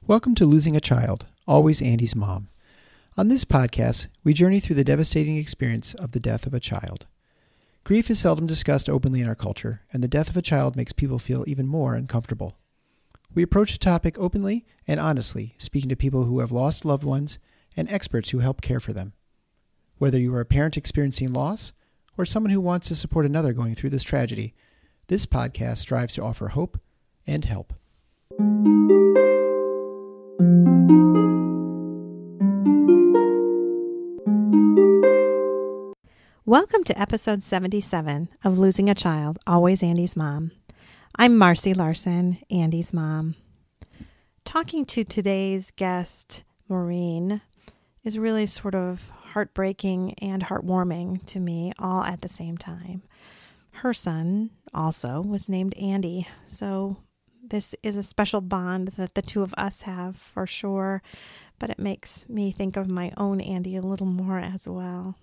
Welcome to Losing a Child, Always Andy's Mom. On this podcast, we journey through the devastating experience of the death of a child. Grief is seldom discussed openly in our culture, and the death of a child makes people feel even more uncomfortable. We approach the topic openly and honestly, speaking to people who have lost loved ones and experts who help care for them. Whether you are a parent experiencing loss or someone who wants to support another going through this tragedy, this podcast strives to offer hope and help. Welcome to episode 77 of Losing a Child, Always Andy's Mom. I'm Marcy Larson, Andy's mom. Talking to today's guest, Maureen, is really sort of heartbreaking and heartwarming to me all at the same time. Her son also was named Andy, so this is a special bond that the two of us have for sure, but it makes me think of my own Andy a little more as well.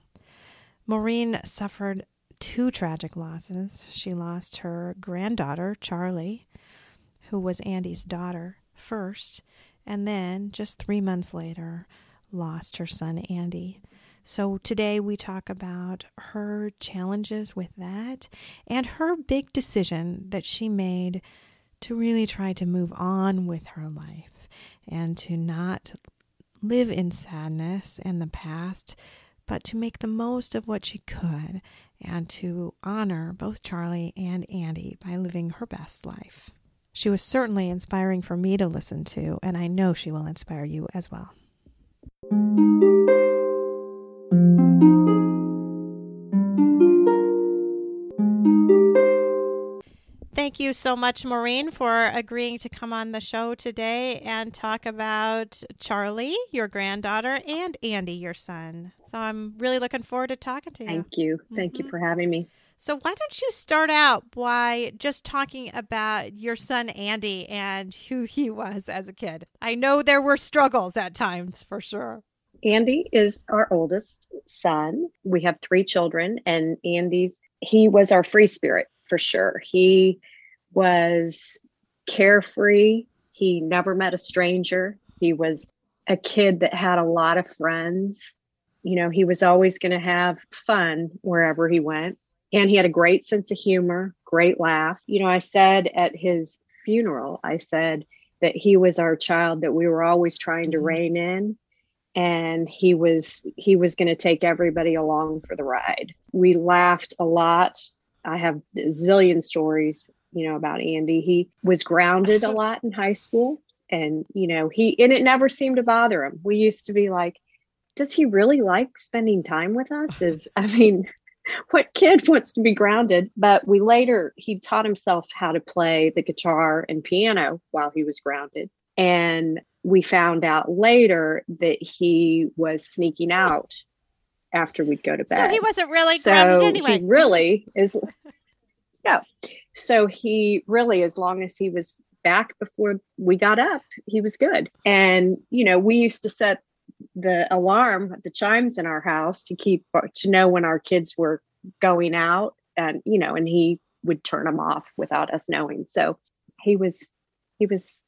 Maureen suffered two tragic losses. She lost her granddaughter, Charleigh, who was Andy's daughter first, and then just 3 months later, lost her son, Andy. So today we talk about her challenges with that and her big decision that she made to really try to move on with her life and to not live in sadness and the past, but to make the most of what she could and to honor both Charleigh and Andy by living her best life. She was certainly inspiring for me to listen to, and I know she will inspire you as well. Thank you so much, Maureen, for agreeing to come on the show today and talk about Charleigh, your granddaughter, and Andy, your son. So I'm really looking forward to talking to you. Thank you. Thank you for having me. So why don't you start out by just talking about your son, Andy, and who he was as a kid? I know there were struggles at times, for sure. Andy is our oldest son. We have 3 children, and he was our free spirit for sure. He was carefree. He never met a stranger. He was a kid that had a lot of friends. You know, he was always going to have fun wherever he went. And he had a great sense of humor, great laugh. You know, I said at his funeral, I said that he was our child that we were always trying to rein in. And he was going to take everybody along for the ride. We laughed a lot. I have a zillion stories, you know, about Andy. He was grounded a lot in high school, and, you know, it never seemed to bother him. We used to be like, does he really like spending time with us? What kid wants to be grounded? But he taught himself how to play the guitar and piano while he was grounded. And we found out later that he was sneaking out after we'd go to bed. So he wasn't really grounded anyway. He really is. No. So he really, as long as he was back before we got up, he was good. And, you know, we used to set the alarm, the chimes in our house to know when our kids were going out, and, you know, and he would turn them off without us knowing. So he was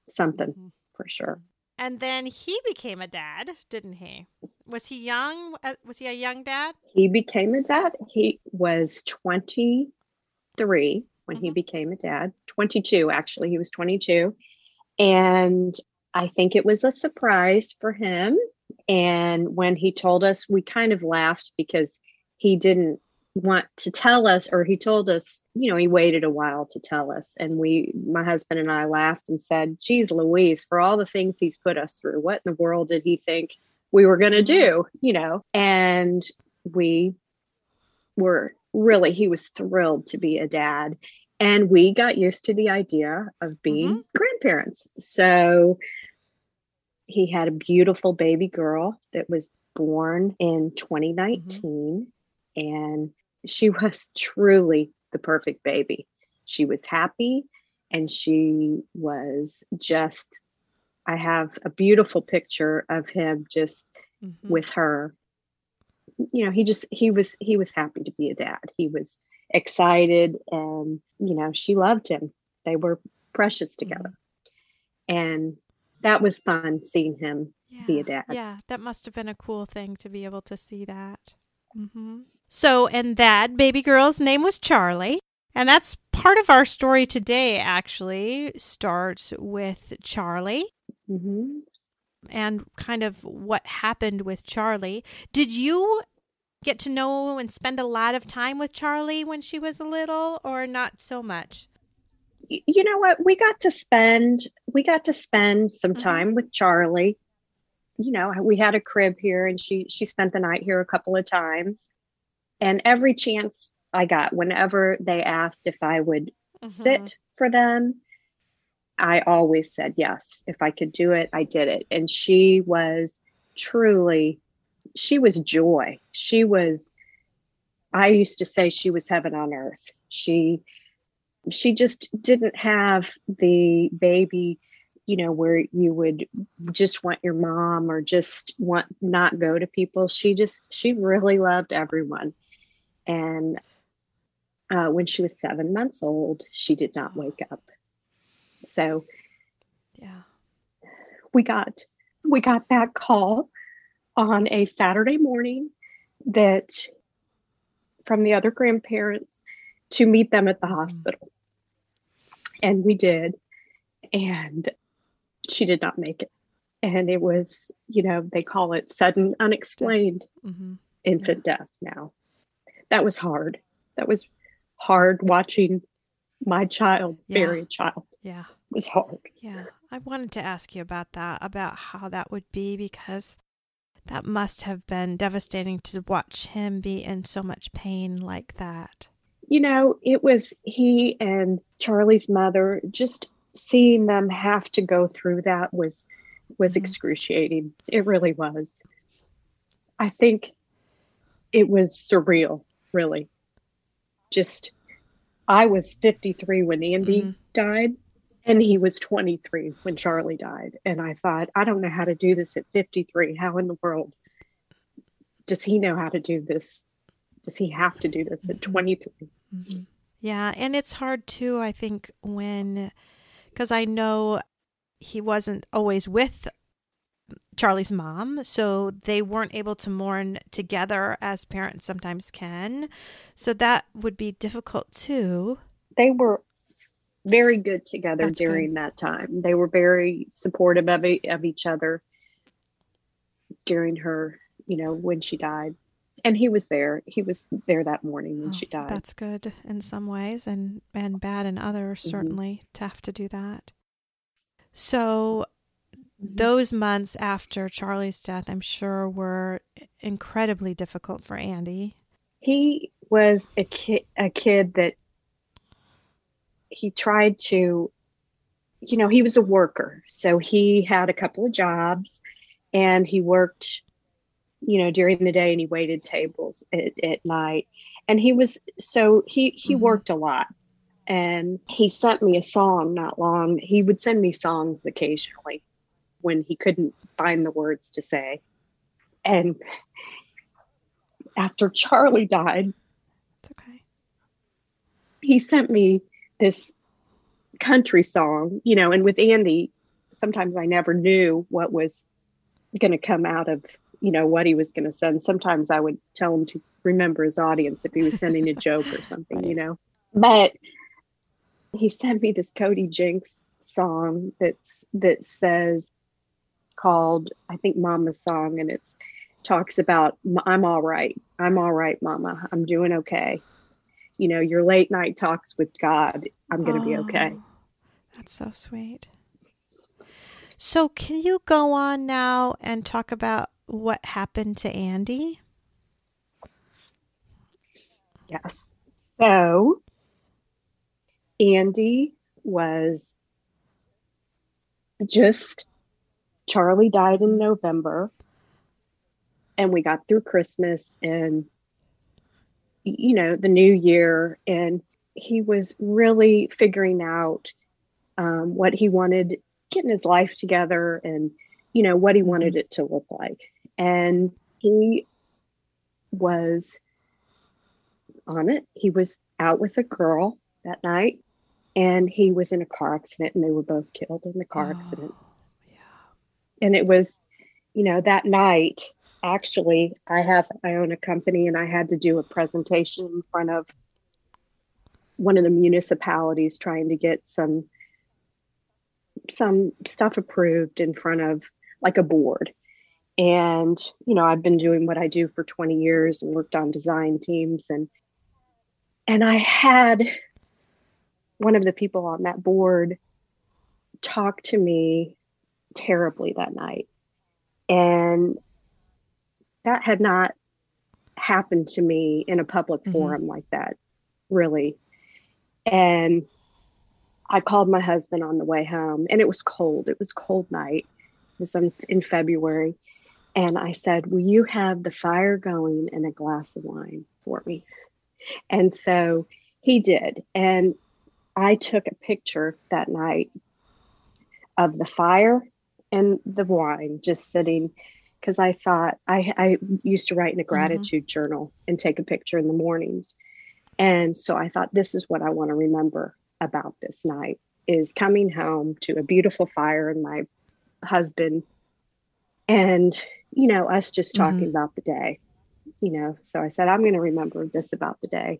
something for sure. And then he became a dad, didn't he? Was he young? Was he a young dad? He became a dad. He was 23 when he became a dad. 22, actually. He was 22. And I think it was a surprise for him. And when he told us, we kind of laughed because he didn't want to tell us, or he told us, you know, he waited a while to tell us. And my husband and I laughed and said, geez, Louise, for all the things he's put us through, what in the world did he think we were going to do, you know? And he was thrilled to be a dad. And we got used to the idea of being grandparents. So he had a beautiful baby girl that was born in 2019. And she was truly the perfect baby. She was happy, and she was just, I have a beautiful picture of him just with her. You know, he was happy to be a dad. He was excited, and, you know, she loved him. They were precious together. And that was fun seeing him be a dad. Yeah, that must have been a cool thing to be able to see that. Mm-hmm. So, and that baby girl's name was Charleigh. And that's part of our story today, actually, starts with Charleigh. Mm-hmm. And kind of what happened with Charleigh. Did you get to know and spend a lot of time with Charleigh when she was a little, or not so much? You know what? We got to spend some time with Charleigh. You know, we had a crib here, and she spent the night here a couple of times. And every chance I got, whenever they asked if I would sit for them, I always said yes. If I could do it, I did it. And she was joy. I used to say she was heaven on earth. She just didn't have the baby, you know, where you would just want your mom or just want not go to people. She really loved everyone. And when she was 7 months old, she did not wake up. So yeah, we got that call on a Saturday morning that from the other grandparents to meet them at the hospital. And we did. And she did not make it. And it was, you know, they call it sudden, unexplained infant death now. That was hard. That was hard watching my child bury a child. Yeah. It was hard. Yeah. I wanted to ask you about that, about how that would be, because that must have been devastating to watch him be in so much pain like that. You know, it was he and Charlie's mother, just seeing them have to go through that was excruciating. It really was. I think it was surreal, really. Just, I was 53 when Andy died, and he was 23 when Charleigh died. And I thought, I don't know how to do this at 53. How in the world does he know how to do this? Does he have to do this at 23? Yeah, and it's hard too, I think, because I know he wasn't always with Charlie's mom, so they weren't able to mourn together as parents sometimes can. So that would be difficult too. They were very good together during that time. They were very supportive of each other during her, you know, when she died. And he was there. He was there that morning when she died. That's good in some ways and bad in others, certainly, to have to do that. So those months after Charlie's death, I'm sure, were incredibly difficult for Andy. He was a kid that he tried to, you know, he was a worker. So he had a couple of jobs, and he worked, you know, during the day, and he waited tables at night. And he worked a lot. And he sent me a song not long. He would send me songs occasionally when he couldn't find the words to say. And after Charlie died, he sent me this country song, you know, and with Andy, sometimes I never knew what was going to come out of, you know, what he was going to send. Sometimes I would tell him to remember his audience if he was sending a joke or something, you know. But he sent me this Cody Jinks song that says, called, I think, Mama's Song, and it talks about, I'm all right, Mama, I'm doing okay. You know, your late night talks with God, I'm going to be okay. That's so sweet. So can you go on now and talk about what happened to Andy? Yes. So Andy was Charlie died in November, and we got through Christmas and, you know, the new year, and he was really figuring out what he wanted, getting his life together, and, you know, what he wanted it to look like. And he was on it. He was out with a girl that night, and he was in a car accident, and they were both killed in the car accident. And it was, that night, actually, I own a company, and I had to do a presentation in front of one of the municipalities trying to get some stuff approved in front of like a board. And, I've been doing what I do for 20 years and worked on design teams. And I had one of the people on that board talk to me terribly that night. And that had not happened to me in a public forum like that, really. And I called my husband on the way home, and it was cold. It was a cold night. It was in February. And I said, will you have the fire going and a glass of wine for me? And so he did. And I took a picture that night of the fire and the wine just sitting, because I thought I used to write in a gratitude journal and take a picture in the mornings. And so I thought, this is what I want to remember about this night, is coming home to a beautiful fire and my husband and, us just talking about the day, so I said, I'm going to remember this about the day.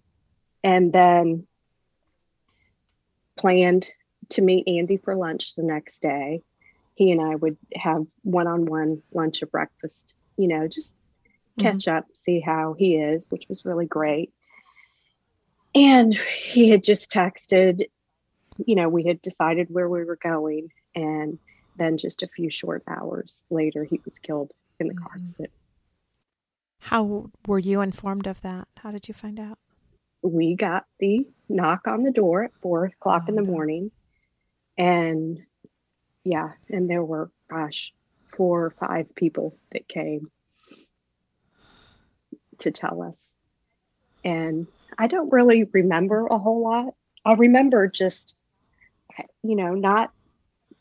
And then planned to meet Andy for lunch the next day. He and I would have one-on-one lunch or breakfast, just catch up, see how he is, which was really great. And he had just texted, we had decided where we were going. And then just a few short hours later, he was killed in the car accident. How were you informed of that? How did you find out? We got the knock on the door at 4:00 in the morning. And and there were, 4 or 5 people that came to tell us. And I don't really remember a whole lot. I remember just, not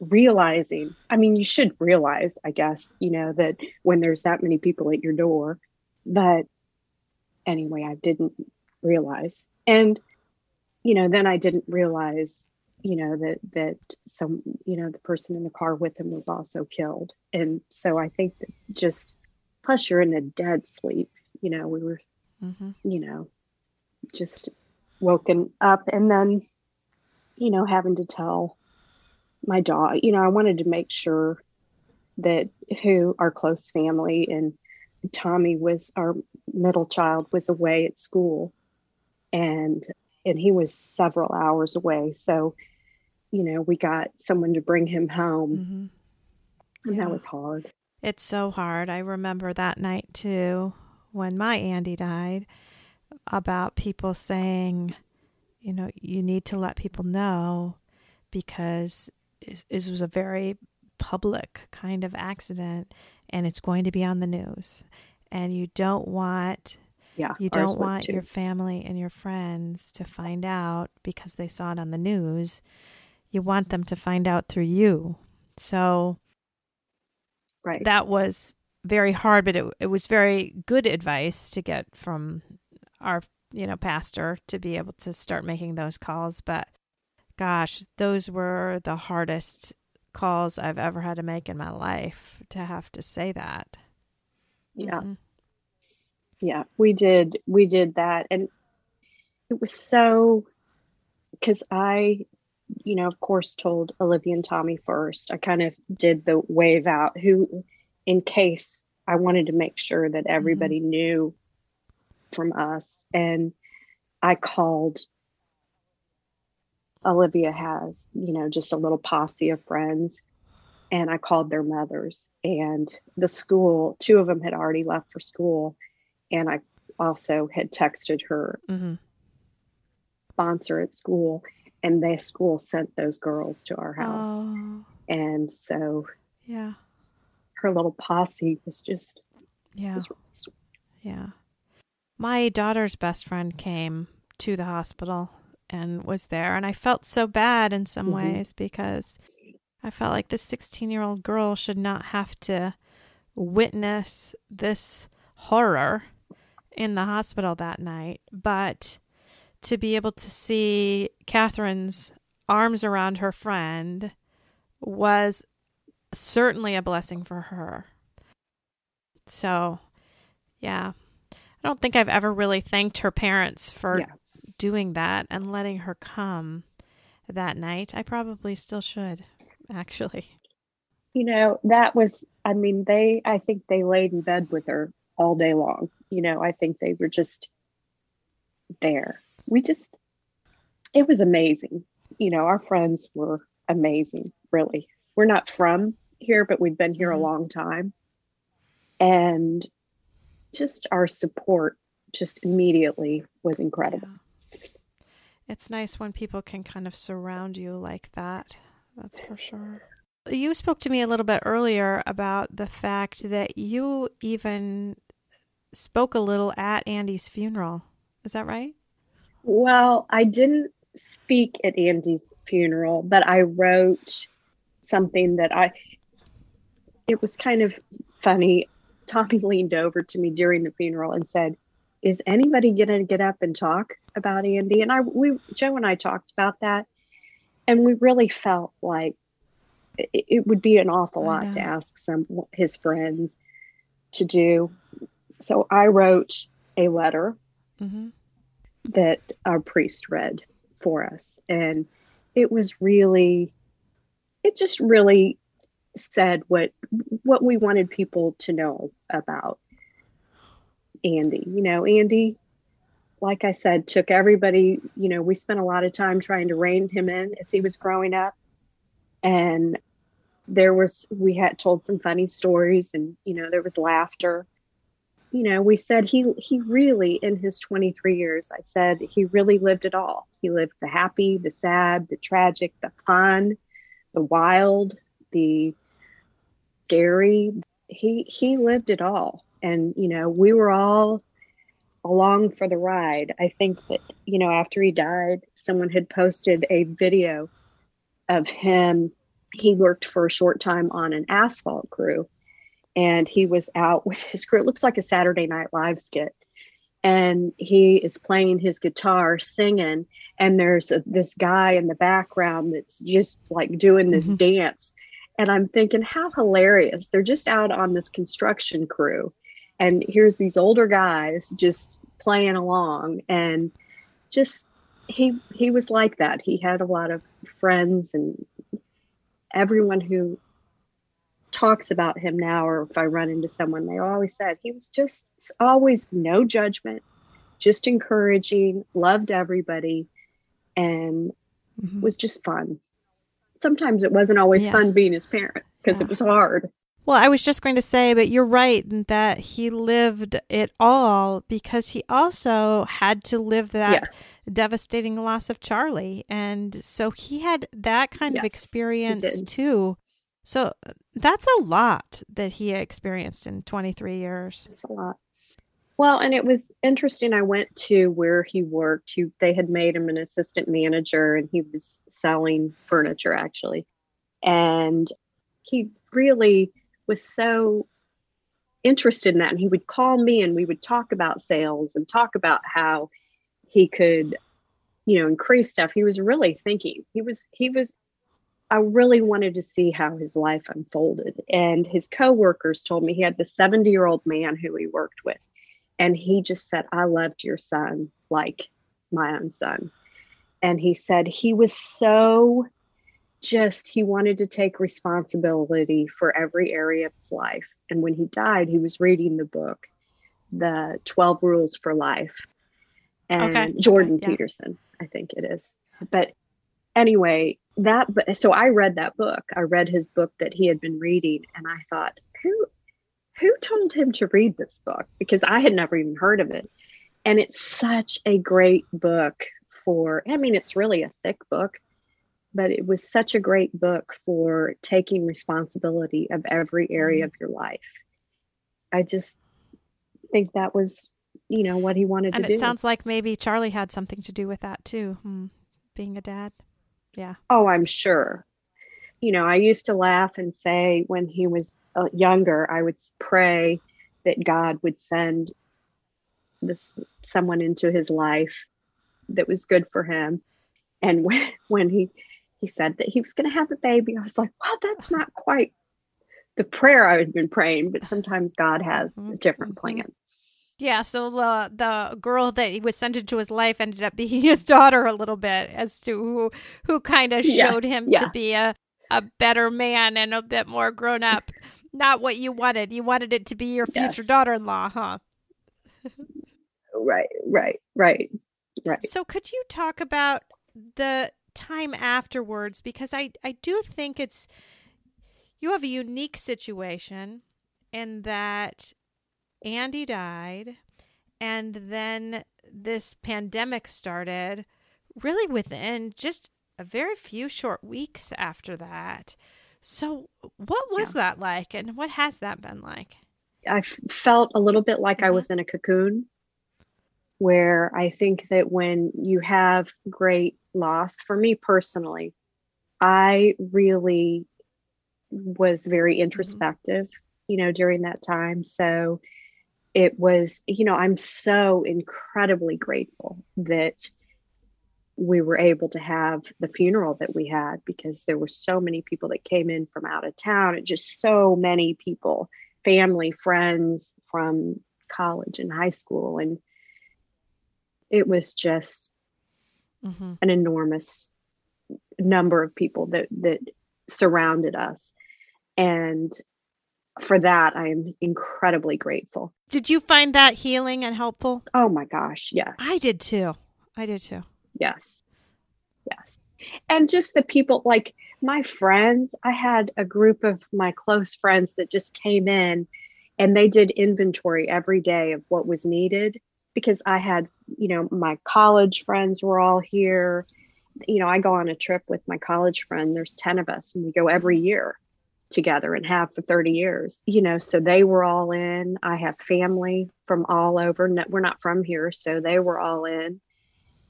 realizing, you should realize, I guess, that when there's that many people at your door. But anyway, I didn't realize. And, then I didn't realize, that some, the person in the car with him was also killed. And so I think that just, plus you're in a dead sleep, we were, just woken up, and then, having to tell my dog, I wanted to make sure that our close family, and Tommy was our middle child, was away at school, and he was several hours away. So, we got someone to bring him home, and that was hard. It's so hard. I remember that night too, when my Andy died, about people saying, you need to let people know, because it was a very public kind of accident, and it's going to be on the news, and you don't want your family and your friends to find out because they saw it on the news. You want them to find out through you. So that was very hard, but it was very good advice to get from our pastor, to be able to start making those calls. But gosh, those were the hardest calls I've ever had to make in my life, to have to say that. Yeah. Yeah, we did that. And it was so, because I, of course, told Olivia and Tommy first. I kind of did the wave out, in case I wanted to make sure that everybody knew from us. And I called, Olivia has, just a little posse of friends, and I called their mothers, and the school, 2 of them had already left for school. And I also had texted her sponsor at school, and the school sent those girls to our house. Oh. And so her little posse was just, was really sweet. Yeah. My daughter's best friend came to the hospital and was there. And I felt so bad in some ways, because I felt like this 16-year-old girl should not have to witness this horror in the hospital that night. But to be able to see Catherine's arms around her friend was certainly a blessing for her. So, yeah. I don't think I've ever really thanked her parents for doing that and letting her come that night. I probably still should, actually. That was, I think they laid in bed with her all day long. I think they were just there. It was amazing. Our friends were amazing, really. We're not from here, but we've been here a long time. And just our support just immediately was incredible. Yeah. It's nice when people can kind of surround you like that. That's for sure. You spoke to me a little bit earlier about the fact that you even spoke a little at Andy's funeral. Is that right? Well, I didn't speak at Andy's funeral, but I wrote something it was kind of funny. Tommy leaned over to me during the funeral and said, "Is anybody going to get up and talk about Andy?" And Joe and I talked about that, and we really felt like it would be an awful lot to ask his friends to do. So I wrote a letter that our priest read for us. And it just really said what we wanted people to know about Andy. Andy, like I said, took everybody, we spent a lot of time trying to rein him in as he was growing up. And we had told some funny stories, and, there was laughter. We said he really, in his 23 years, I said he really lived it all. He lived the happy, the sad, the tragic, the fun, the wild, the scary. He lived it all. And, we were all along for the ride. I think that, after he died, someone had posted a video of him. He worked for a short time on an asphalt crew, and he was out with his crew. It looks like a Saturday Night Live skit. And he is playing his guitar, singing, and there's this guy in the background that's just like doing this dance. And I'm thinking, how hilarious. They're just out on this construction crew, and here's these older guys just playing along. And just, he was like that. He had a lot of friends, and everyone who talks about him now, or if I run into someone, they always said he was just always no judgment, just encouraging, loved everybody, and was just fun. Sometimes it wasn't always fun being his parent, because it was hard. Well, I was just going to say, but you're right in that he lived it all, because he also had to live that devastating loss of Charleigh. And so he had that kind of experience too. So that's a lot that he experienced in 23 years. It's a lot. Well, and it was interesting. I went to where he worked. They had made him an assistant manager, and he was selling furniture, actually. And he really was so interested in that. And he would call me, and we would talk about sales and talk about how he could, increase stuff. He was really thinking. I really wanted to see how his life unfolded. And his coworkers told me he had this 70-year-old man who he worked with. And he just said, "I loved your son like my own son." And he said he was so he wanted to take responsibility for every area of his life. And when he died, he was reading the book, The 12 Rules for Life. And Jordan Peterson, I think it is. But anyway, so I read that book. I read his book that he had been reading, and I thought, who told him to read this book? Because I had never even heard of it. And it's such a great book it's really a thick book, but it was such a great book for taking responsibility of every area of your life. I just think that was, what he wanted to do. And it sounds like maybe Charleigh had something to do with that too, being a dad. Yeah. Oh, I'm sure. I used to laugh and say when he was younger, I would pray that God would send someone into his life that was good for him. And when he said that he was going to have a baby, I was like, well, that's not quite the prayer I had been praying, but sometimes God has a different Mm-hmm. plan. Yeah, so the girl that he was sent into his life ended up being his daughter a little bit, as to who kind of Yeah, showed him to yeah, be a better man and a bit more grown up. Not what you wanted. You wanted it to be your future yes, daughter-in-law, huh? right. So could you talk about the time afterwards? Because I do think you have a unique situation in that Andy died, and then this pandemic started really within just a very few short weeks after that. So what Yeah. was that like, and what has that been like? I felt a little bit like I Mm-hmm. was in a cocoon, where I think that when you have great loss, for me personally, I really was very introspective, during that time. So it was, I'm so incredibly grateful that we were able to have the funeral that we had, because there were so many people that came in from out of town, and just so many people, family, friends from college and high school. And it was just Mm-hmm. an enormous number of people that surrounded us. And for that, I am incredibly grateful. Did you find that healing and helpful? Oh my gosh, yes. I did too. Yes. And just the people, like my friends, I had a group of my close friends that just came in, and they did inventory every day of what was needed, because I had, my college friends were all here. I go on a trip with my college friend. There's 10 of us, and we go every year together and have for 30 years, so they were all in. I have family from all over. We're not from here, so they were all in.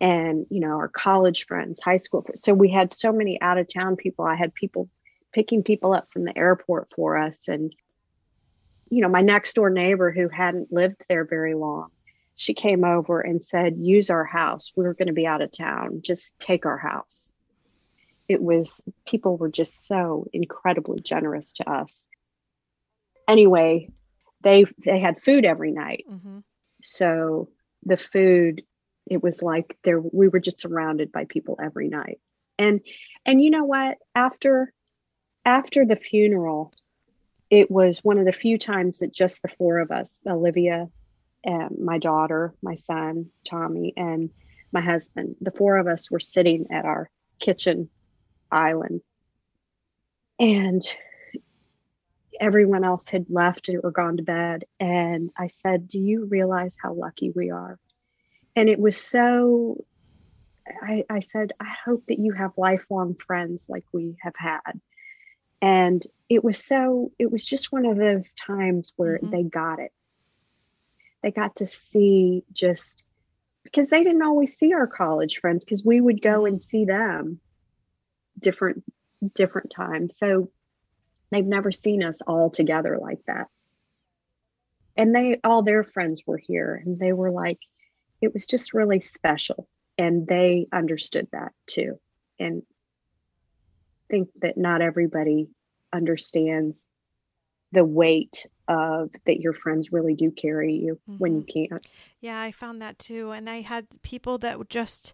And, our college friends, high school friends. So we had so many out of town people. I had people picking people up from the airport for us. And, my next door neighbor, who hadn't lived there very long, she came over and said, use our house. We were going to be out of town. Just take our house. People were just so incredibly generous to us. Anyway, they had food every night. Mm-hmm. So the food, it was like we were just surrounded by people every night. And you know what? After the funeral, it was one of the few times that just the four of us, Olivia, and my daughter, my son, Tommy, and my husband, the four of us were sitting at our kitchen island. And everyone else had left or gone to bed. And I said, do you realize how lucky we are? And it was so, I said, I hope that you have lifelong friends like we have had. And it was just one of those times where Mm-hmm. they got it. They got to see, just because they didn't always see our college friends, because we would go and see them different times. So they've never seen us all together like that. And all their friends were here, and they were like, it was just really special. And they understood that too. And I think that not everybody understands the weight of that your friends really do carry you when you can't. Yeah, I found that too. And I had people that just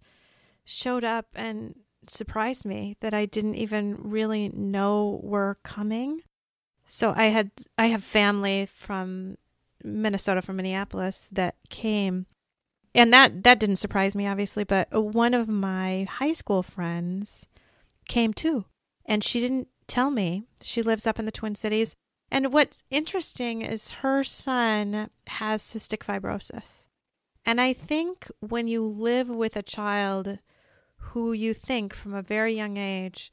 showed up and surprised me that I didn't even really know were coming. So I have family from Minnesota, from Minneapolis, that came. And that didn't surprise me, obviously, but one of my high school friends came too. And she didn't tell me. She lives up in the Twin Cities. And what's interesting is her son has cystic fibrosis. And I think when you live with a child who you think from a very young age,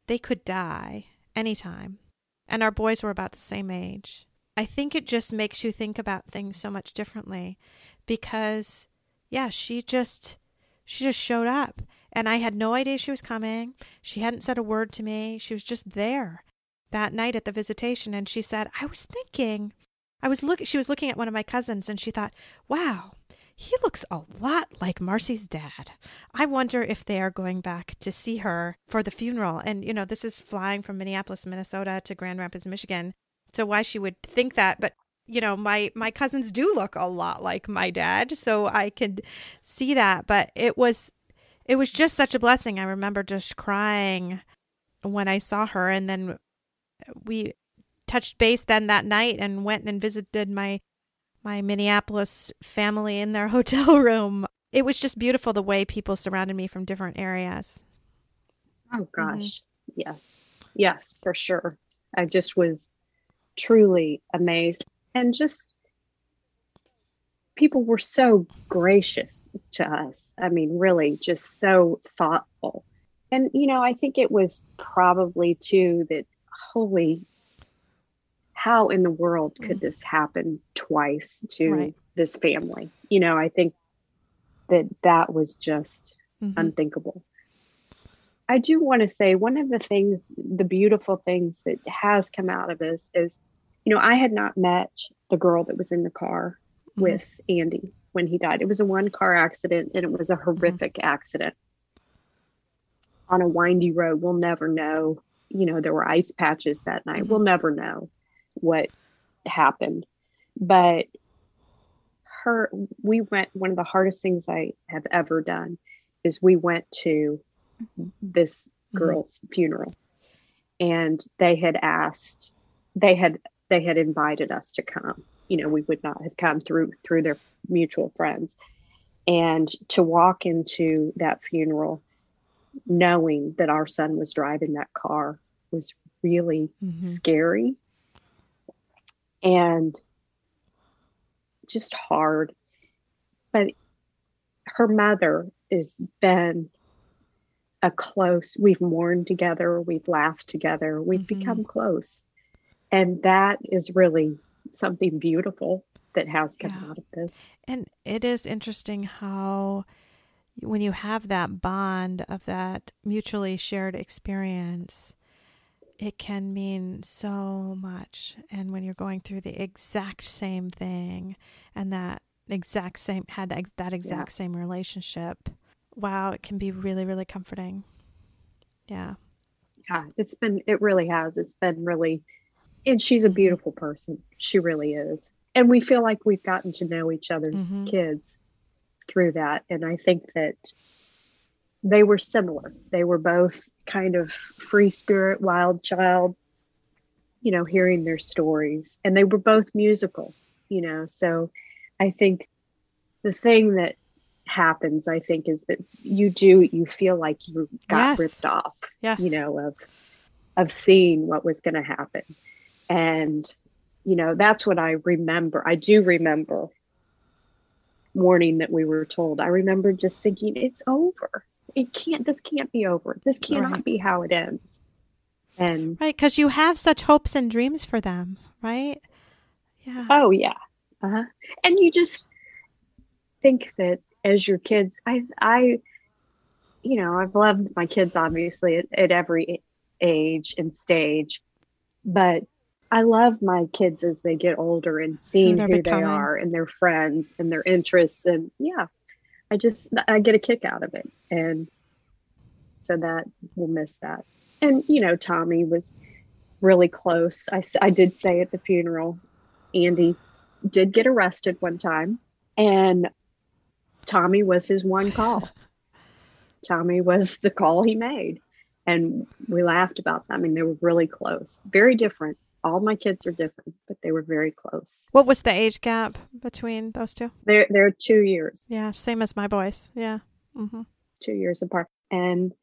they could die anytime. And our boys were about the same age. I think it just makes you think about things so much differently, because yeah, she just showed up, and I had no idea she was coming. She hadn't said a word to me. She was just there that night at the visitation. And she said, she was looking at one of my cousins, and she thought, wow, he looks a lot like Marcy's dad. I wonder if they are going back to see her for the funeral. And, this is flying from Minneapolis, Minnesota to Grand Rapids, Michigan. So why she would think that, but my cousins do look a lot like my dad, so I could see that. But it was just such a blessing. I remember just crying when I saw her, and then we touched base then that night and went and visited my Minneapolis family in their hotel room. It was just beautiful the way people surrounded me from different areas. Oh gosh. Yes. Yes, for sure. I just was truly amazed. And just people were so gracious to us. I mean, really just so thoughtful. And, I think it was probably too that, holy, how in the world could this happen twice to this family? I think that was just unthinkable. I do want to say one of the beautiful things that has come out of this is, I had not met the girl that was in the car with Andy when he died. It was a one-car accident, and it was a horrific accident on a windy road. We'll never know. There were ice patches that night. We'll never know what happened. But one of the hardest things I have ever done is we went to this girl's funeral, and they had invited us to come. We would not have come through their mutual friends, and to walk into that funeral knowing that our son was driving that car was really scary and just hard. But her mother has been we've mourned together, we've laughed together, we've become close. And that is really something beautiful that has come out of this. And it is interesting how when you have that bond of that mutually shared experience, it can mean so much. And when you're going through the exact same thing and that exact same same relationship, wow, it can be really, really comforting. Yeah. Yeah, it really has. It's been really, and she's a beautiful person. She really is. And we feel like we've gotten to know each other's kids through that. And I think that they were similar. They were both kind of free spirit, wild child, hearing their stories. And they were both musical, so I think the thing that happens, I think, is that you feel like you got ripped off, of seeing what was going to happen. And, that's what I remember. I do remember morning that we were told. I remember just thinking, it's over. This can't be over. This cannot be how it ends. And because you have such hopes and dreams for them, right? Yeah. Oh yeah. And you just think that as your kids, I've loved my kids obviously at every age and stage, but I love my kids as they get older and seeing who they are and their friends and their interests. And I get a kick out of it. And so that we'll miss that. And, Tommy was really close. I did say at the funeral, Andy did get arrested one time, and Tommy was his one call. Tommy was the call he made. And we laughed about that. I mean, they were really close, very different. All my kids are different, but they were very close. What was the age gap between those two? They're 2 years. Yeah, same as my boys. Yeah. 2 years apart. And,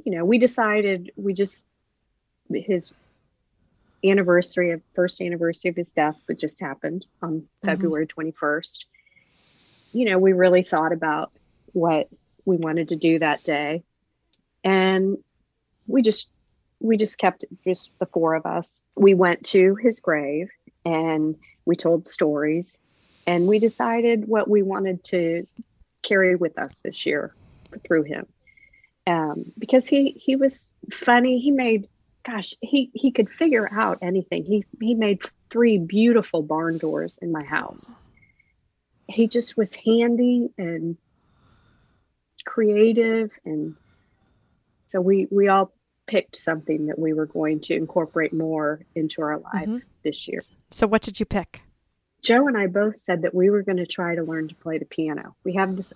we decided his first anniversary of his death, which just happened on February 21st. We really thought about what we wanted to do that day. And we just kept it just the four of us. We went to his grave and we told stories, and we decided what we wanted to carry with us this year through him. Because he was funny. He could figure out anything. He made 3 beautiful barn doors in my house. He just was handy and creative. And so we all picked something that we were going to incorporate more into our life this year. So what did you pick? Joe and I both said that we were going to try to learn to play the piano.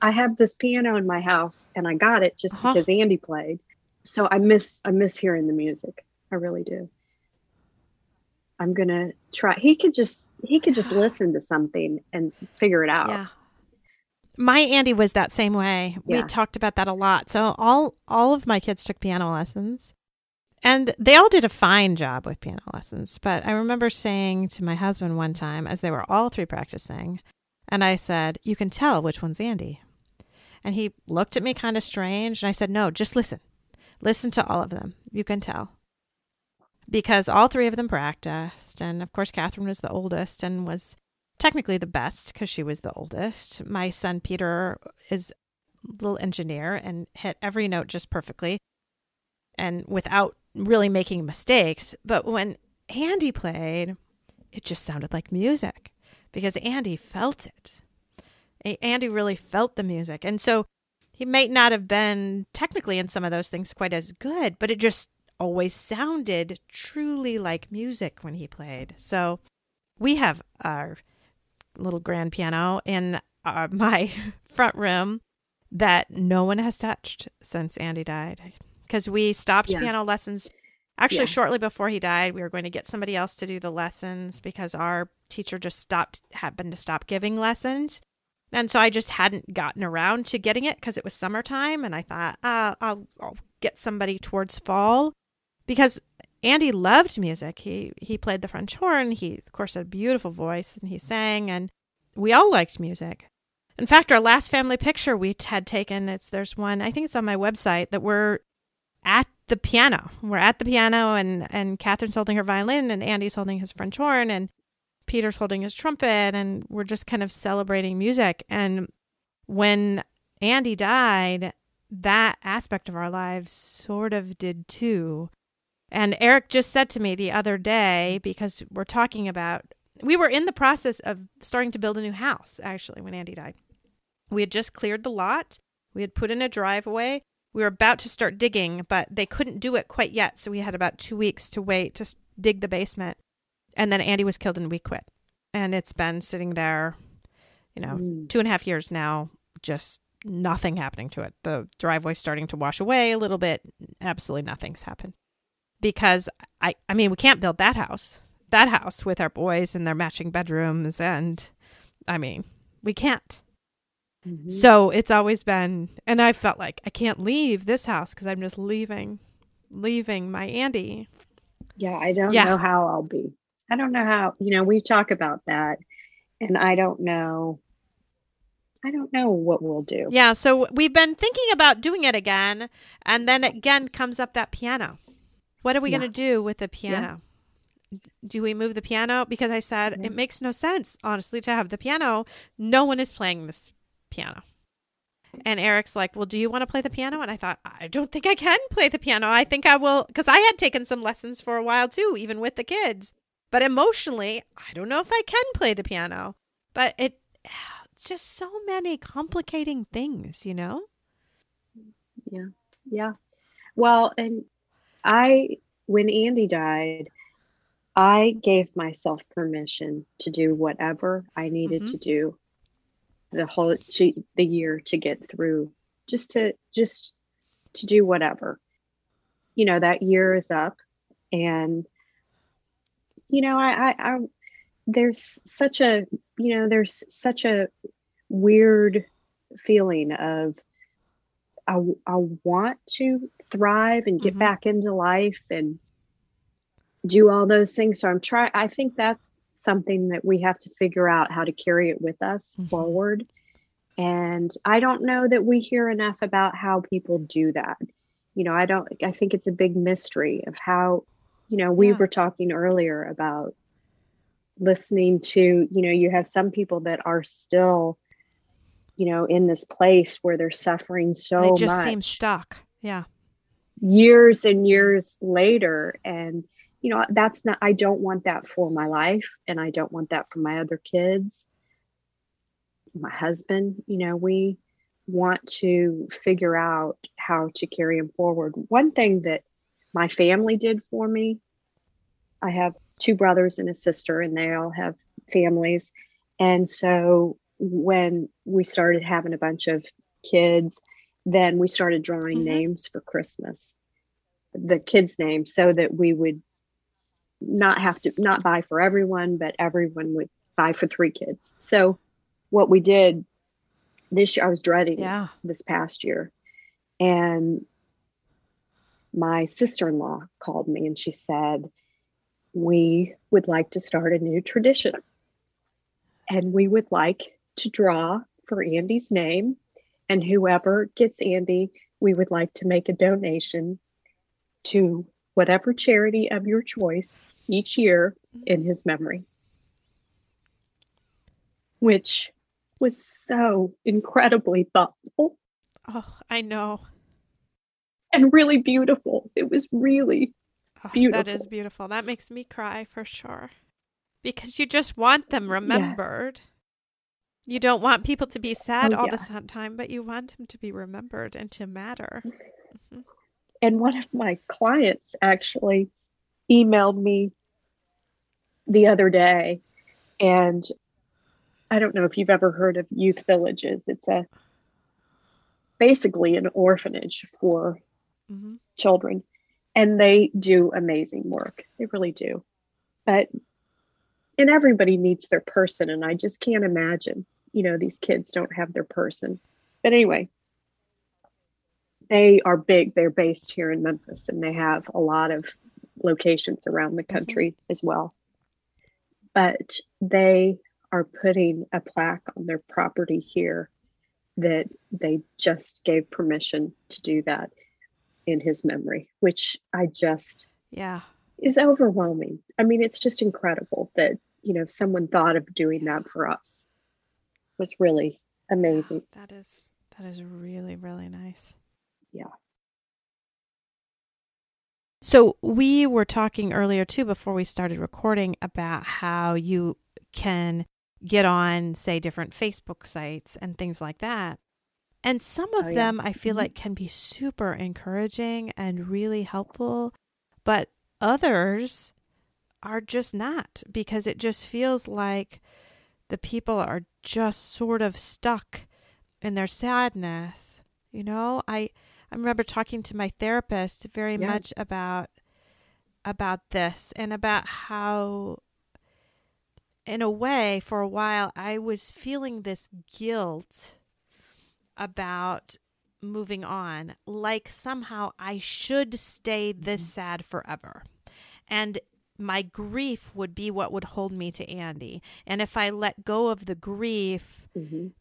I have this piano in my house, and I got it just because Andy played. So I miss hearing the music. I really do. I'm going to try. He could just listen to something and figure it out. Yeah. My Andy was that same way. Yeah. We talked about that a lot. So all of my kids took piano lessons, and they all did a fine job with piano lessons. But I remember saying to my husband one time, as they were all three practicing, and I said, "You can tell which one's Andy." And he looked at me kind of strange. And I said, "No, just listen. Listen to all of them. You can tell." Because all three of them practiced. And of course, Catherine was the oldest and was technically the best because she was the oldest. My son, Peter, is a little engineer and hit every note just perfectly and without really making mistakes. But when Andy played, it just sounded like music because Andy felt it. Andy really felt the music. And so he might not have been technically in some of those things quite as good, but it just always sounded truly like music when he played. So we have our little grand piano in my front room that no one has touched since Andy died, because we stopped piano lessons actually shortly before he died. We were going to get somebody else to do the lessons because our teacher just happened to stop giving lessons. And so I just hadn't gotten around to getting it because it was summertime, and I thought I'll get somebody towards fall, because Andy loved music. He played the French horn. He, of course, had a beautiful voice, and he sang, and we all liked music. In fact, our last family picture we had taken, there's one, I think it's on my website, that we're at the piano. We're at the piano, and Catherine's holding her violin, and Andy's holding his French horn, and Peter's holding his trumpet, and we're just kind of celebrating music. And when Andy died, that aspect of our lives sort of did too. And Eric just said to me the other day, because we were in the process of starting to build a new house, actually, when Andy died. We had just cleared the lot. We had put in a driveway. We were about to start digging, but they couldn't do it quite yet. So we had about 2 weeks to wait to dig the basement. And then Andy was killed and we quit. And it's been sitting there, 2.5 years now, just nothing happening to it. The driveway's starting to wash away a little bit. Absolutely nothing's happened. Because, I mean, we can't build that house with our boys and their matching bedrooms. And, I mean, we can't. Mm-hmm. So it's always been, and I felt like I can't leave this house because I'm just leaving my Andy. Yeah, I don't know how I'll be. I don't know how, we talk about that, and I don't know what we'll do. Yeah, so we've been thinking about doing it again, and then again comes up that piano. What are we going to do with the piano? Yeah. Do we move the piano? Because I said it makes no sense, honestly, to have the piano. No one is playing this piano. And Eric's like, well, do you want to play the piano? And I thought, I don't think I can play the piano. I think I will, because I had taken some lessons for a while too, even with the kids. But emotionally, I don't know if I can play the piano. But it's just so many complicating things, Yeah. Yeah. Well, and when Andy died, I gave myself permission to do whatever I needed to do the year to get through, just to do whatever. That year is up, and I there's such a weird feeling of I want to thrive and get back into life and do all those things. So I think that's something that we have to figure out how to carry it with us forward. And I don't know that we hear enough about how people do that. I think it's a big mystery of how, we were talking earlier about listening to, you have some people that are still, in this place where they're suffering so much. They just seem stuck. Yeah. Years and years later. And, I don't want that for my life. And I don't want that for my other kids. My husband, we want to figure out how to carry him forward. One thing that my family did for me, I have two brothers and a sister, and they all have families. And so when we started having a bunch of kids, then we started drawing names for Christmas, the kids' names, so that we would not have to not buy for everyone, but everyone would buy for three kids. So what we did this year, I was dreading this past year, and my sister-in-law called me and she said, we would like to start a new tradition, and we would like to draw for Andy's name, and whoever gets Andy, we would like to make a donation to whatever charity of your choice each year in his memory, which was so incredibly thoughtful. Oh, I know. And really beautiful. It was really beautiful. That is beautiful. That makes me cry for sure. Because you just want them remembered. Yeah. You don't want people to be sad all the time, but you want them to be remembered and to matter. Mm-hmm. And one of my clients actually emailed me the other day, and I don't know if you've ever heard of youth villages. It's basically an orphanage for children, and they do amazing work. They really do. And everybody needs their person, and I just can't imagine, these kids don't have their person. But anyway, they are big. They're based here in Memphis, and they have a lot of locations around the country as well. But they are putting a plaque on their property here that they just gave permission to do that in his memory, which I just is overwhelming. I mean, it's just incredible that, someone thought of doing that for us. It was really amazing. Yeah, that is really, really nice. Yeah. So we were talking earlier too, before we started recording, about how you can get on, say, different Facebook sites and things like that. And some of them I feel like can be super encouraging and really helpful, but others are just not, because it just feels like the people are just sort of stuck in their sadness. I remember talking to my therapist very much about this, and about how, in a way, for a while, I was feeling this guilt about moving on, like somehow I should stay this sad forever. And my grief would be what would hold me to Andy. And if I let go of the grief,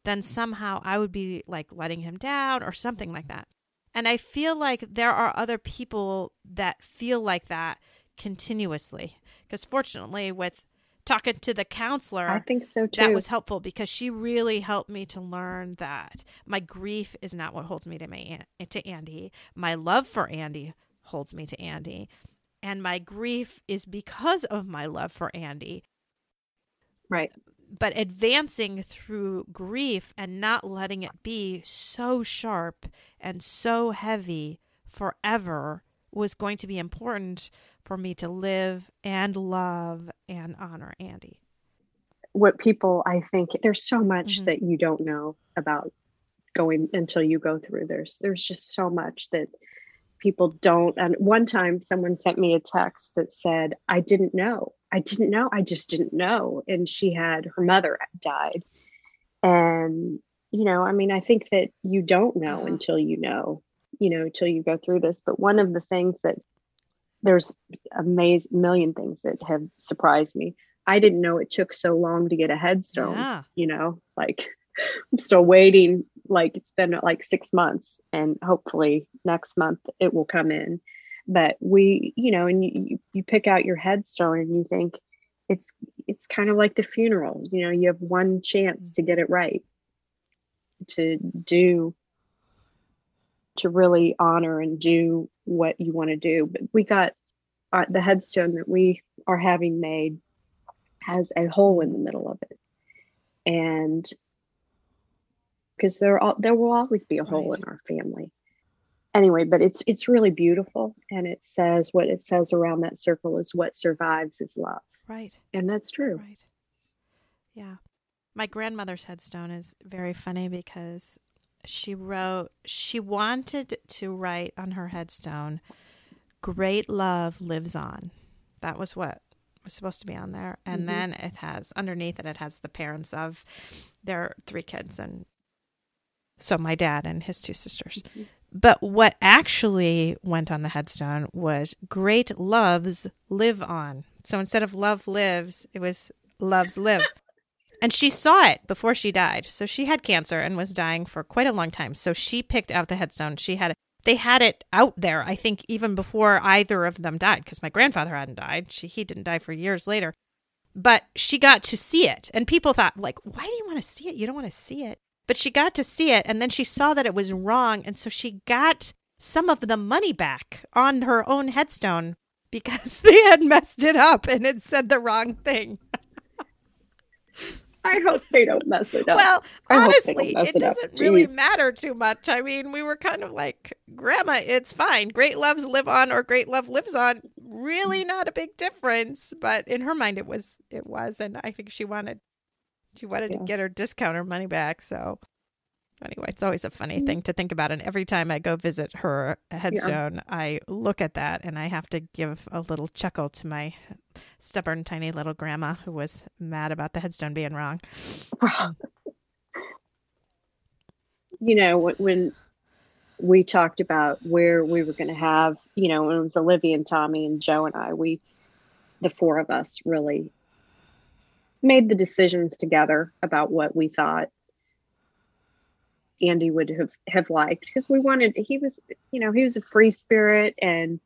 then somehow I would be like letting him down or something like that. And I feel like there are other people that feel like that continuously. Because fortunately, with talking to the counselor, I think so too. That was helpful, because she really helped me to learn that my grief is not what holds me to Andy. My love for Andy holds me to Andy. And my grief is because of my love for Andy. Right. But advancing through grief and not letting it be so sharp and so heavy forever was going to be important for me to live and love and honor Andy. What people, I think, there's so much that you don't know about going until you go through. There's just so much that people don't. And one time someone sent me a text that said, I didn't know. I just didn't know. And her mother died. And, I think that you don't know until you know, until you go through this. But one of the things that there's million things that have surprised me. I didn't know it took so long to get a headstone, I'm still waiting. Like, it's been like 6 months, and hopefully next month it will come in. But we, and you pick out your headstone and you think it's kind of like the funeral. You have one chance to get it right, to really honor and do what you want to do. But we got the headstone that we are having made has a hole in the middle of it, and because there will always be a hole in our family. Anyway, but it's really beautiful, and it says what it says around that circle is what survives is love. Right. And that's true. Right. Yeah. My grandmother's headstone is very funny because she wanted to write on her headstone, "Great love lives on." That was what was supposed to be on there. And then it has, underneath it has the parents of their 3 kids. And so my dad and his 2 sisters. But what actually went on the headstone was "Great loves live on." So instead of "love lives," it was "loves live." And she saw it before she died. So she had cancer and was dying for quite a long time. So she picked out the headstone. They had it out there, I think, even before either of them died, because my grandfather hadn't died. He didn't die for years later. But she got to see it. And people thought, like, why do you want to see it? You don't want to see it. But she got to see it, and then she saw that it was wrong. And so she got some of the money back on her own headstone because they had messed it up and it said the wrong thing. I hope they don't mess it up. Well, honestly, it doesn't really matter too much. I mean, we were kind of like, "Grandma, it's fine. Great loves live on," or "Great love lives on." Really not a big difference. But in her mind, it was. And I think she wanted to get her discount or money back. So anyway, it's always a funny thing to think about. And every time I go visit her headstone, I look at that and I have to give a little chuckle to my stubborn, tiny little grandma who was mad about the headstone being wrong. You know, when we talked about where we were going to have, when it was Olivia and Tommy and Joe and I, the 4 of us really made the decisions together about what we thought Andy would have liked, because he was a free spirit, and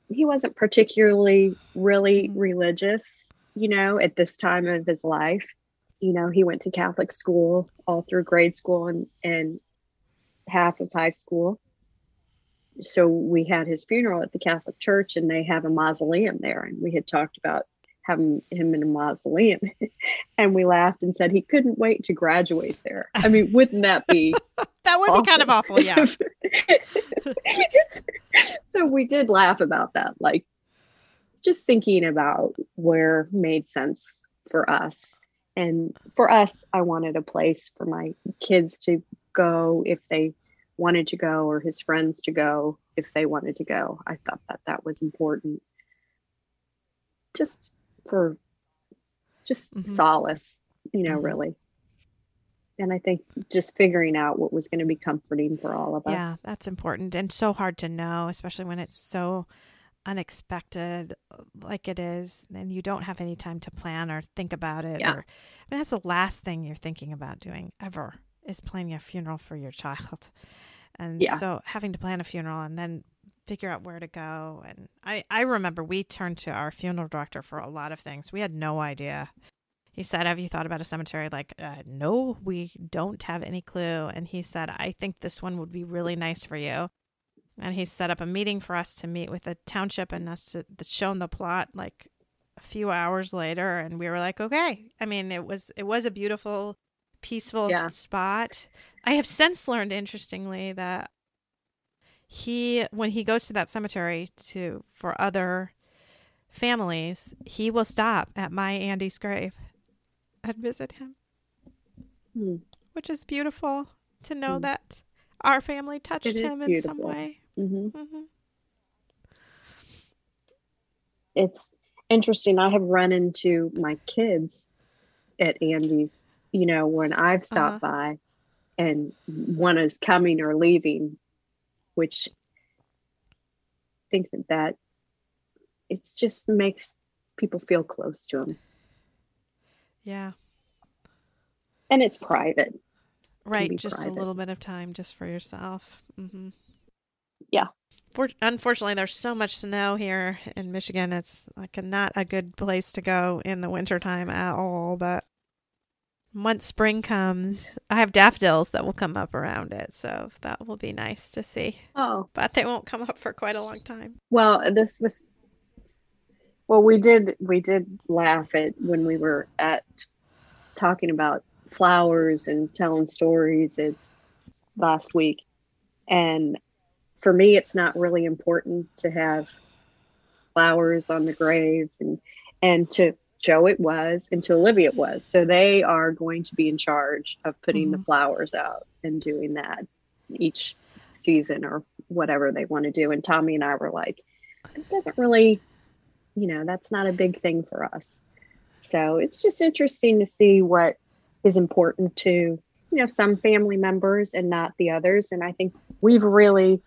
he wasn't particularly really religious, at this time of his life. He went to Catholic school all through grade school and half of high school. So we had his funeral at the Catholic church, and they have a mausoleum there. And we had talked about having him in a mausoleum. And we laughed and said he couldn't wait to graduate there. I mean, wouldn't that be that would awful? Be kind of awful, yeah. So we did laugh about that, like just thinking about where made sense for us. And for us, I wanted a place for my kids to go if they wanted to go, or his friends to go if they wanted to go. I thought that was important, just for solace, really. And I think just figuring out what was going to be comforting for all of us. Yeah, that's important, and so hard to know, especially when it's so unexpected like it is, and you don't have any time to plan or think about it. Yeah. That's the last thing you're thinking about doing ever, is planning a funeral for your child. And so having to plan a funeral and then figure out where to go. And I remember we turned to our funeral director for a lot of things. We had no idea. He said, "Have you thought about a cemetery?" Like, no, we don't have any clue. And he said, "I think this one would be really nice for you." And he set up a meeting for us to meet with the township and us to show the plot like a few hours later. And we were like, okay. I mean, it was a beautiful, peaceful spot. I have since learned, interestingly, that when he goes to that cemetery for other families, he will stop at my Andy's grave and visit him, which is beautiful to know that our family touched him in some way. Mm-hmm. Mm-hmm. It's interesting. I have run into my kids at Andy's, when I've stopped by, and one is coming or leaving, which I think that it just makes people feel close to him. Yeah. And it's private. Right. Just private. A little bit of time just for yourself. Mm-hmm. Yeah. Unfortunately, there's so much snow here in Michigan. It's like not a good place to go in the wintertime at all. But once spring comes, I have daffodils that will come up around it. So that will be nice to see. Oh. But they won't come up for quite a long time. Well, we did laugh at when we were talking about flowers and telling stories last week. And for me, it's not really important to have flowers on the grave, and to Joe it was, and to Olivia it was. So they are going to be in charge of putting the flowers out and doing that each season or whatever they want to do. And Tommy and I were like, it doesn't really, that's not a big thing for us. So it's just interesting to see what is important to, some family members and not the others. And I think we've really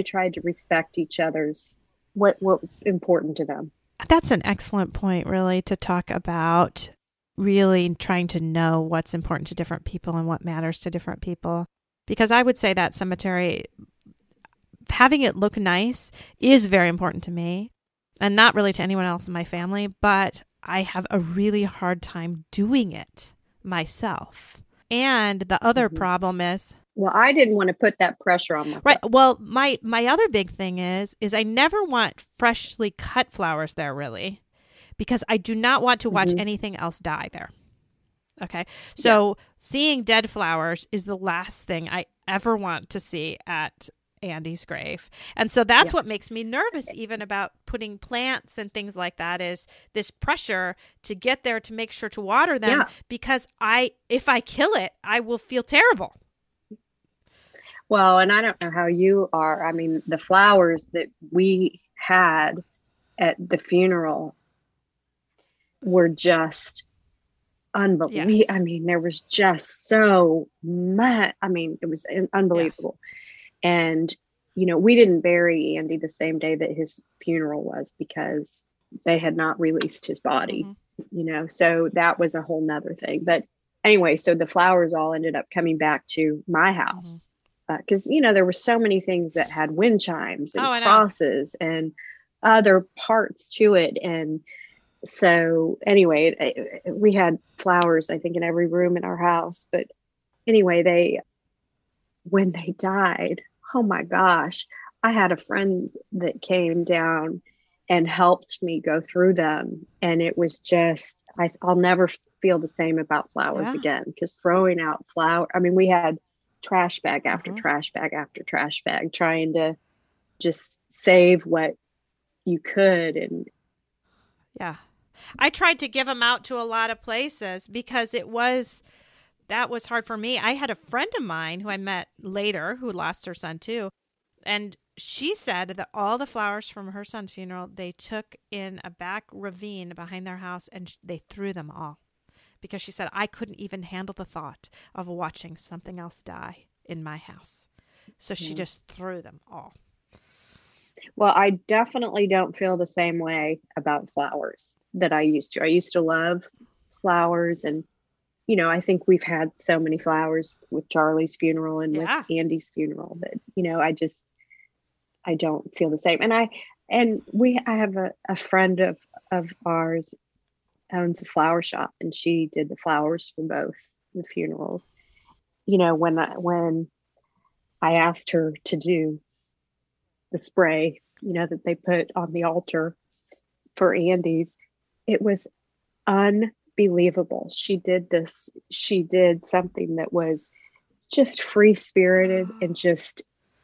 tried to respect each other's what was important to them. That's an excellent point, really, to talk about really trying to know what's important to different people and what matters to different people. Because I would say that cemetery, having it look nice is very important to me, and not really to anyone else in my family, but I have a really hard time doing it myself. And the other problem is, well, I didn't want to put that pressure on myself. Right. Well, my other big thing is I never want freshly cut flowers there, really, because I do not want to watch anything else die there. Okay. So seeing dead flowers is the last thing I ever want to see at Andy's grave. And so that's what makes me nervous even about putting plants and things like that, is this pressure to get there to make sure to water them, because if I kill it, I will feel terrible. Well, and I don't know how you are. I mean, the flowers that we had at the funeral were just unbelievable. Yes. I mean, there was just so much. I mean, it was unbelievable. Yes. And, we didn't bury Andy the same day that his funeral was, because they had not released his body, so that was a whole nother thing. But anyway, so the flowers all ended up coming back to my house. Because, there were so many things that had wind chimes and crosses and other parts to it. And so anyway, we had flowers, I think, in every room in our house. But anyway, when they died, oh my gosh, I had a friend that came down and helped me go through them. And it was just, I'll never feel the same about flowers again, because throwing out we had trash bag after trash bag after trash bag, trying to just save what you could. And I tried to give them out to a lot of places because that was hard for me. I had a friend of mine who I met later who lost her son too, and she said that all the flowers from her son's funeral they took in a back ravine behind their house, and they threw them all. Because she said, I couldn't even handle the thought of watching something else die in my house. So she just threw them all. Well, I definitely don't feel the same way about flowers that I used to. I used to love flowers. And, I think we've had so many flowers with Charlie's funeral and with Andy's funeral that, I don't feel the same. And I have a friend of ours owns a flower shop, and she did the flowers for both the funerals. When I asked her to do the spray, that they put on the altar for Andy's, it was unbelievable. She did something that was just free spirited and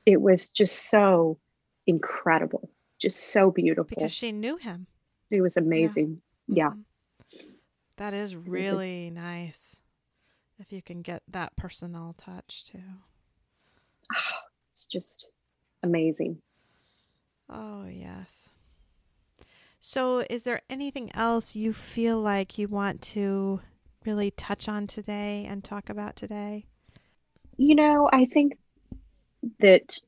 it was just so incredible, just so beautiful. Because she knew him. It was amazing. Yeah. That is really nice. If you can get that personal touch too. It's just amazing. Oh, yes. So is there anything else you feel like you want to really touch on today and talk about today? I think that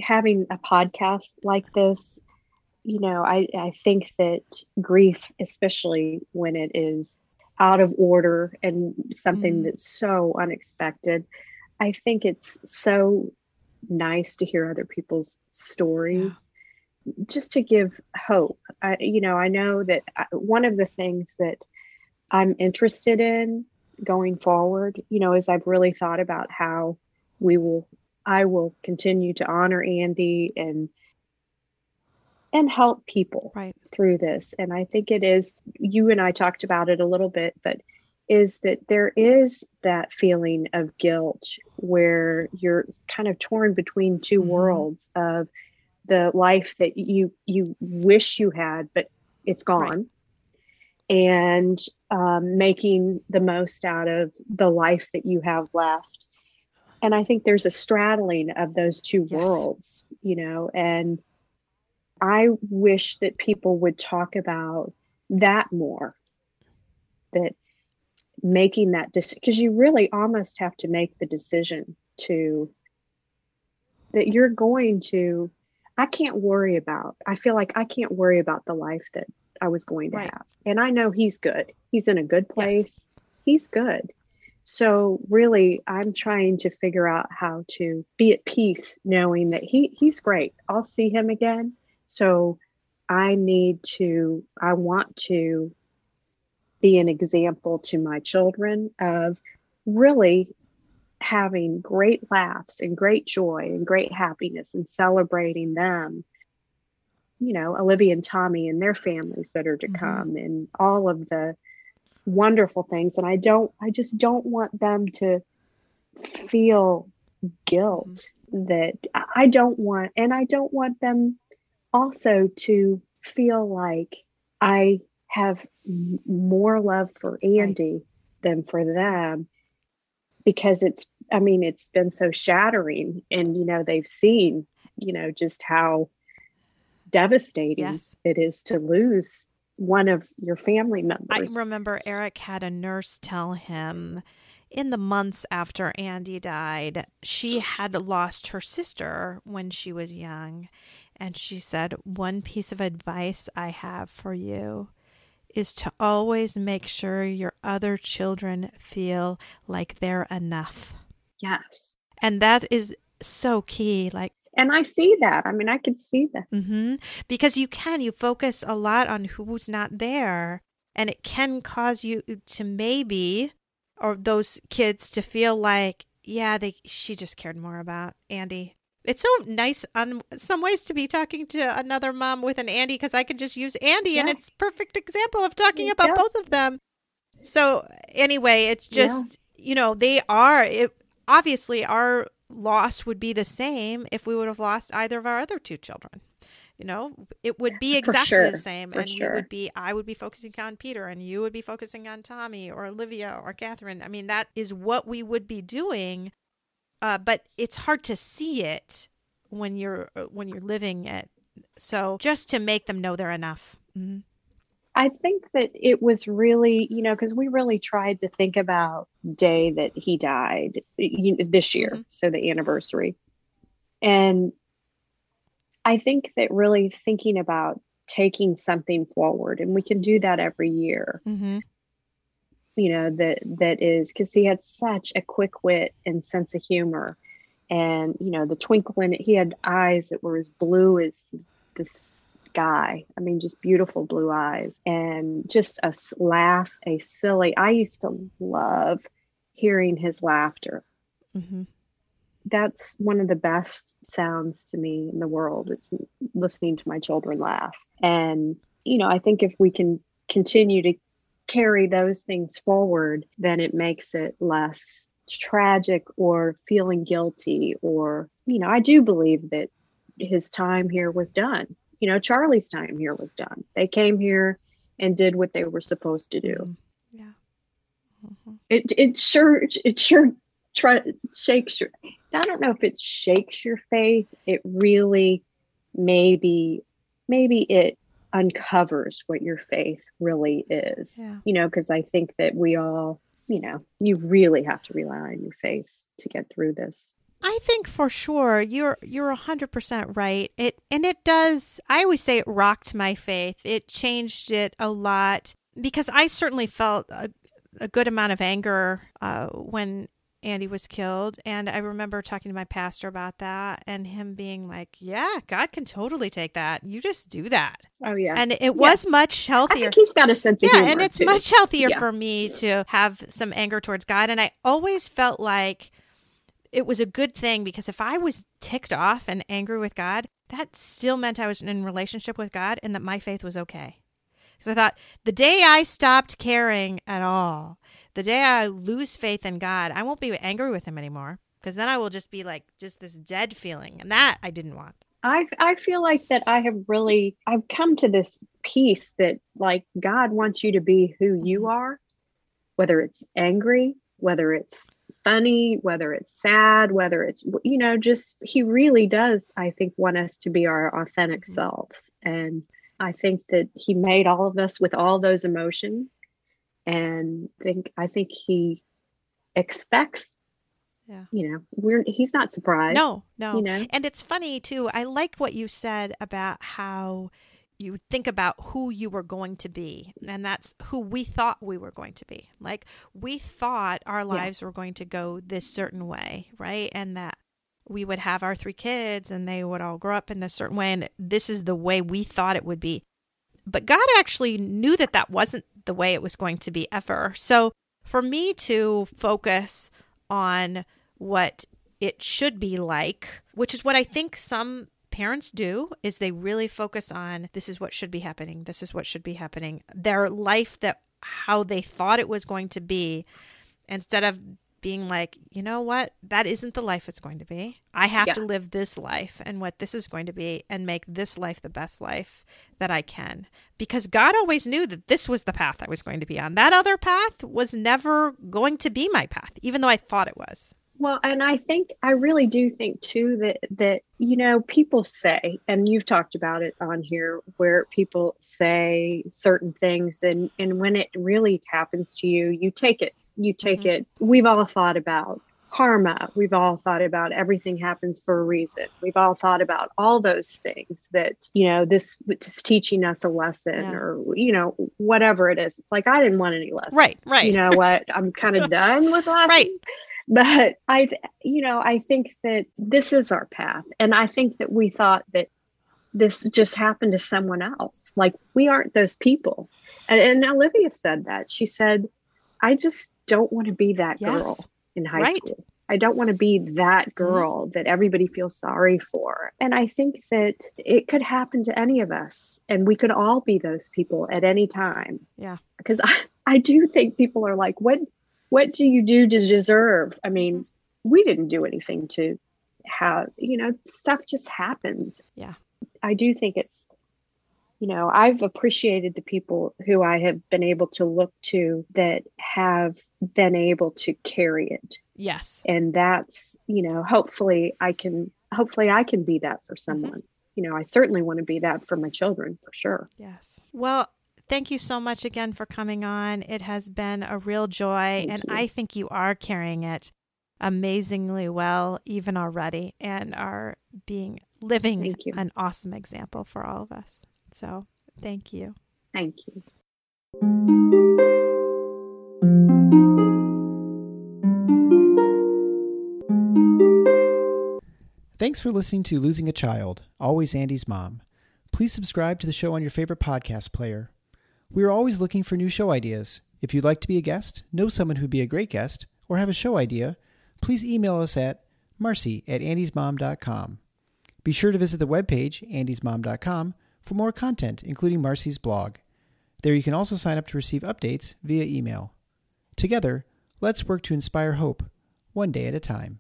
having a podcast like this, I think that grief, especially when it is out of order and something that's so unexpected, I think it's so nice to hear other people's stories, just to give hope. I know that one of the things that I'm interested in going forward, is I've really thought about how I will continue to honor Andy and help people through this. And I think it is, you and I talked about it a little bit, but is that there is that feeling of guilt where you're kind of torn between two worlds of the life that you wish you had, but it's gone. Right. And making the most out of the life that you have left. And I think there's a straddling of those two worlds, and I wish that people would talk about that more, that making that decision, because you really almost have to make the decision that you're going to, I feel like I can't worry about the life that I was going to have. And I know he's good. He's in a good place. Yes. He's good. So really, I'm trying to figure out how to be at peace knowing that he's great. I'll see him again. So I want to be an example to my children of really having great laughs and great joy and great happiness and celebrating them, Olivia and Tommy and their families that are to come and all of the wonderful things. And I just don't want them to feel guilt that I don't want them also to feel like I have more love for Andy than for them, because it's been so shattering, and they've seen just how devastating it is to lose one of your family members. I remember Eric had a nurse tell him in the months after Andy died, she had lost her sister when she was young. And she said, one piece of advice I have for you is to always make sure your other children feel like they're enough. Yes. And that is so key. And I see that. I could see that. Mm-hmm. Because you focus a lot on who's not there, and it can cause you to or those kids to feel like, she just cared more about Andy. It's so nice on some ways to be talking to another mom with an Andy, because I could just use Andy and it's a perfect example of talking about both of them. So anyway, it's just, obviously our loss would be the same if we would have lost either of our other two children. It would be exactly the same. I would be focusing on Peter, and you would be focusing on Tommy or Olivia or Catherine. That is what we would be doing. But it's hard to see it when you're living it. So just to make them know they're enough. Mm-hmm. I think that it was really, because we really tried to think about the day that he died this year. So the anniversary. And I think that really thinking about taking something forward, and we can do that every year. Mm-hmm. That is, because he had such a quick wit and sense of humor, and the twinkle in it. He had eyes that were as blue as the sky. Just beautiful blue eyes, and just a laugh, I used to love hearing his laughter. Mm-hmm. That's one of the best sounds to me in the world. It's listening to my children laugh. And, I think if we can continue to carry those things forward, then it makes it less tragic or feeling guilty, or I do believe that his time here was done. Charlie's time here was done. They came here and did what they were supposed to do. Yeah. Mm-hmm. It sure shakes your, I don't know if it shakes your faith. It really maybe it uncovers what your faith really is. Yeah. Because I think that we all, you really have to rely on your faith to get through this. I think for sure you're 100% right. It does. I always say it rocked my faith. It changed it a lot, because I certainly felt a good amount of anger when Andy was killed. And I remember talking to my pastor about that, and him being like, yeah, God can totally take that. You just do that. Oh, yeah. And it was much healthier. I think he's got a sense of humor. Yeah, and it's much healthier for me to have some anger towards God. And I always felt like it was a good thing, because if I was ticked off and angry with God, that still meant I was in relationship with God and that my faith was okay. Because I thought the day I stopped caring at all, The day I lose faith in God, I won't be angry with him anymore, because then I will just be like just this dead feeling. And that I didn't want. I feel like that I've come to this peace that like God wants you to be who you are, whether it's angry, whether it's funny, whether it's sad, whether it's, just he really does, I think, want us to be our authentic selves. And I think that he made all of us with all those emotions. And I think he expects, he's not surprised. No. And it's funny too. I like what you said about how you think about who you were going to be. And that's who we thought we were going to be. Like we thought our lives were going to go this certain way, right? And that we would have our 3 kids and they would all grow up in this certain way. And this is the way we thought it would be. But God actually knew that that wasn't the way it was going to be ever. So for me to focus on what it should be like, which is what I think some parents do, is they really focus on this is what should be happening. This is what should be happening. Their life, that how they thought it was going to be, instead of being like, you know what, that isn't the life it's going to be. I have to live this life and what this is going to be and make this life the best life that I can. Because God always knew that this was the path I was going to be on. That other path was never going to be my path, even though I thought it was. Well, and I really do think too that people say, and you've talked about it on here, where people say certain things and when it really happens to you, you take it. We've all thought about karma. We've all thought about everything happens for a reason. We've all thought about all those things that, this is teaching us a lesson or, whatever it is. It's like, I didn't want any lessons. Right. You know what? I'm kind of done with lessons. Right. But I think that this is our path. And I think that we thought that this just happened to someone else. Like we aren't those people. And Olivia said that. She said, I just don't want to be that girl in high school. I don't want to be that girl that everybody feels sorry for. And I think that it could happen to any of us, and we could all be those people at any time. Yeah. Because I do think people are like, what do you do to deserve? I mean, we didn't do anything to have, stuff just happens. Yeah. I do think it's, I've appreciated the people who I have been able to look to that have been able to carry it. Yes. And that's, hopefully I can be that for someone. I certainly want to be that for my children for sure. Yes. Well, thank you so much again for coming on. It has been a real joy. Thank you. I think you are carrying it amazingly well, even already, and are living an awesome example for all of us. So thank you. Thank you. Thanks for listening to Losing a Child, Always Andy's Mom. Please subscribe to the show on your favorite podcast player. We are always looking for new show ideas. If you'd like to be a guest, know someone who'd be a great guest, or have a show idea, please email us at marcy@andysmom.com. Be sure to visit the webpage, andysmom.com, for more content, including Marcy's blog. There you can also sign up to receive updates via email. Together, let's work to inspire hope, one day at a time.